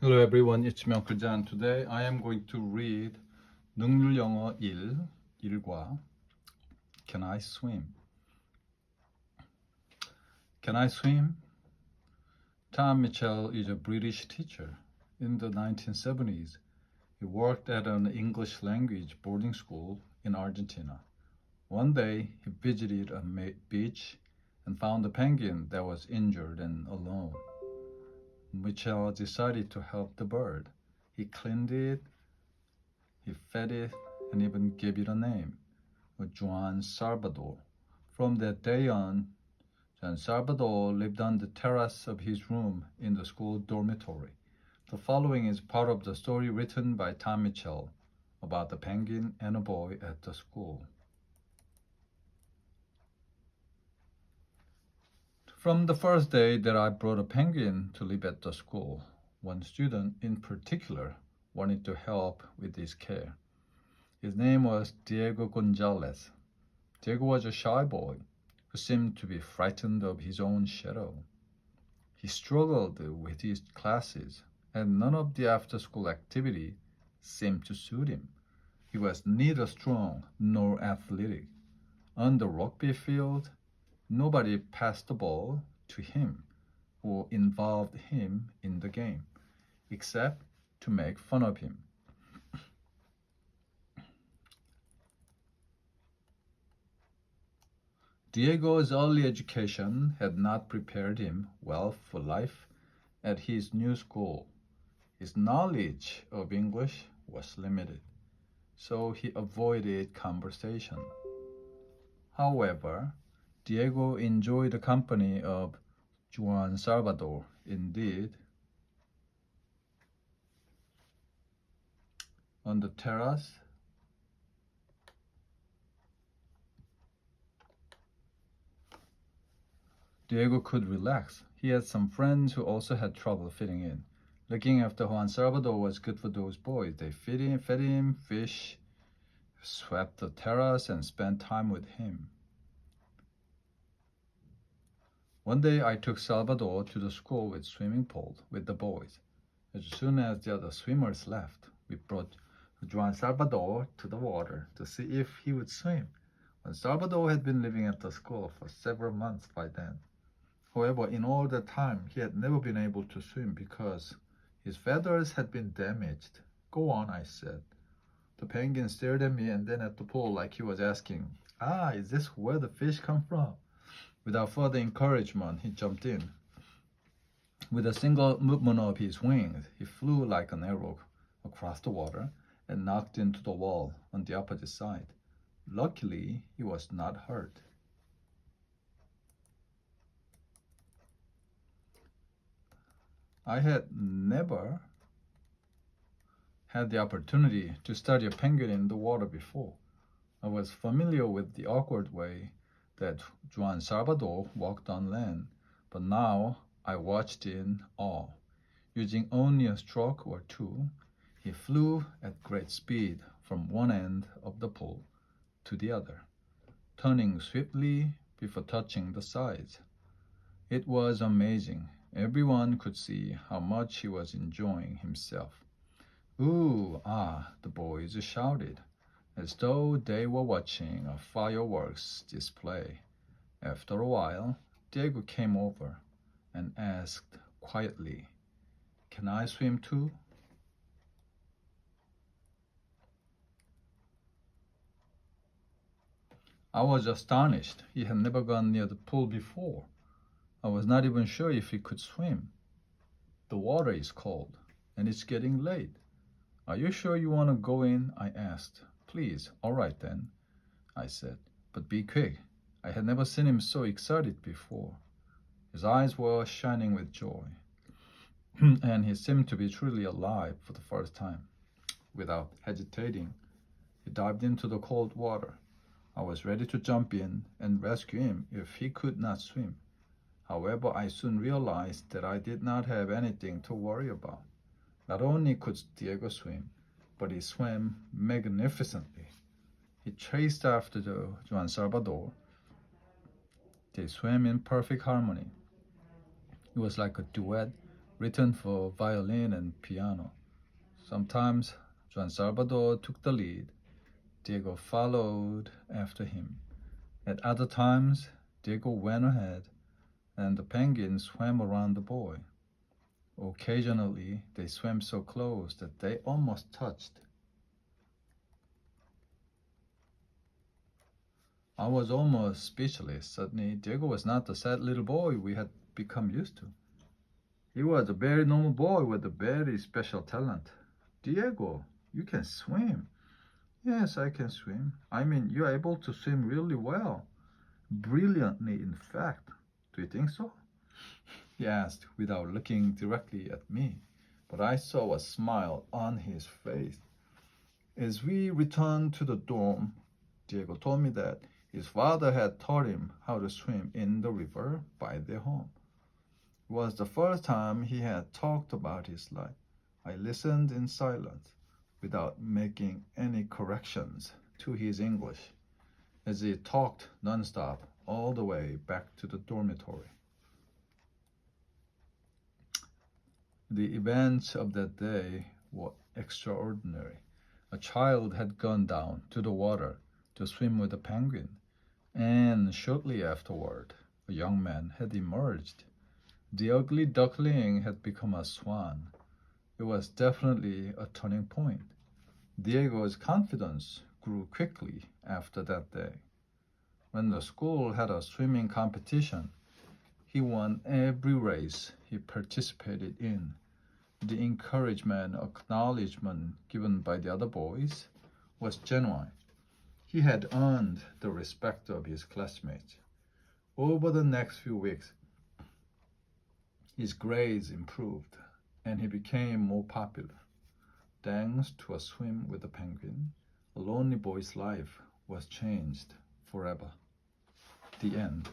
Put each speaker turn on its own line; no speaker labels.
Hello everyone, it's me Uncle John. Today I am going to read 능률 영어 1과 Can I swim? Can I swim? Tom Mitchell is a British teacher. In the 1970s, he worked at an English language boarding school in Argentina. One day, he visited a beach and found a penguin that was injured and alone. Mitchell decided to help the bird. He cleaned it, he fed it, and even gave it a name, Joan Salvador. From that day on, Joan Salvador lived on the terrace of his room in the school dormitory. The following is part of the story written by Tom Mitchell about the penguin and a boy at the school. From the first day that I brought a penguin to live at the school, one student in particular wanted to help with his care. His name was Diego Gonzalez. Diego was a shy boy who seemed to be frightened of his own shadow. He struggled with his classes, and none of the after-school activity seemed to suit him. He was neither strong nor athletic. On the rugby field, nobody passed the ball to him or involved him in the game, except to make fun of him. Diego's early education had not prepared him well for life at his new school. His knowledge of English was limited, so he avoided conversation. However, Diego enjoyed the company of Joan Salvador. Indeed, on the terrace, Diego could relax. He had some friends who also had trouble fitting in. Looking after Juan Salvador was good for those boys. They fed him fish, swept the terrace, and spent time with him. One day I took Salvador to the school with swimming pool with the boys. As soon as the other swimmers left, we brought Juan Salvador to the water to see if he would swim. Juan Salvador had been living at the school for several months by then. However, in all that time, he had never been able to swim because his feathers had been damaged. Go on, I said. The penguin stared at me and then at the pool like he was asking, is this where the fish come from? Without further encouragement, he jumped in. With a single movement of his wings, he flew like an arrow across the water and knocked into the wall on the opposite side. Luckily, he was not hurt. I had never had the opportunity to study a penguin in the water before. I was familiar with the awkward way that Juan Salvador walked on land, but now I watched in awe. Using only a stroke or two, he flew at great speed from one end of the pool to the other, turning swiftly before touching the sides. It was amazing. Everyone could see how much he was enjoying himself. Ooh, the boys shouted, as though they were watching a fireworks display. After a while, Diego came over and asked quietly, "Can I swim too?" I was astonished. He had never gone near the pool before. I was not even sure if he could swim. "The water is cold, and it's getting late. Are you sure you want to go in?" I asked. "Please, all right then," I said. "But be quick." I had never seen him so excited before. His eyes were shining with joy, and he seemed to be truly alive for the first time. Without hesitating, he dived into the cold water. I was ready to jump in and rescue him if he could not swim. However, I soon realized that I did not have anything to worry about. Not only could Diego swim, but he swam magnificently. He chased after Juan Salvador. They swam in perfect harmony. It was like a duet written for violin and piano. Sometimes Joan Salvador took the lead. Diego followed after him. At other times, Diego went ahead, and the penguin swam around the boy. Occasionally, they swam so close that they almost touched. I was almost speechless. Suddenly, Diego was not the sad little boy we had become used to. He was a very normal boy with a very special talent. Diego, you can swim. Yes, I can swim. I mean, you're able to swim really well. Brilliantly, in fact. Do you think so? He asked without looking directly at me, but I saw a smile on his face. As we returned to the dorm, Diego told me that his father had taught him how to swim in the river by their home. It was the first time he had talked about his life. I listened in silence, without making any corrections to his English, as he talked nonstop all the way back to the dormitory. The events of that day were extraordinary. A child had gone down to the water to swim with a penguin, and shortly afterward, a young man had emerged. The ugly duckling had become a swan. It was definitely a turning point. Diego's confidence grew quickly after that day. When the school had a swimming competition, he won every race he participated in. The encouragement and acknowledgement given by the other boys was genuine. He had earned the respect of his classmates. Over the next few weeks, his grades improved and he became more popular. Thanks to a swim with a penguin, a lonely boy's life was changed forever. The end.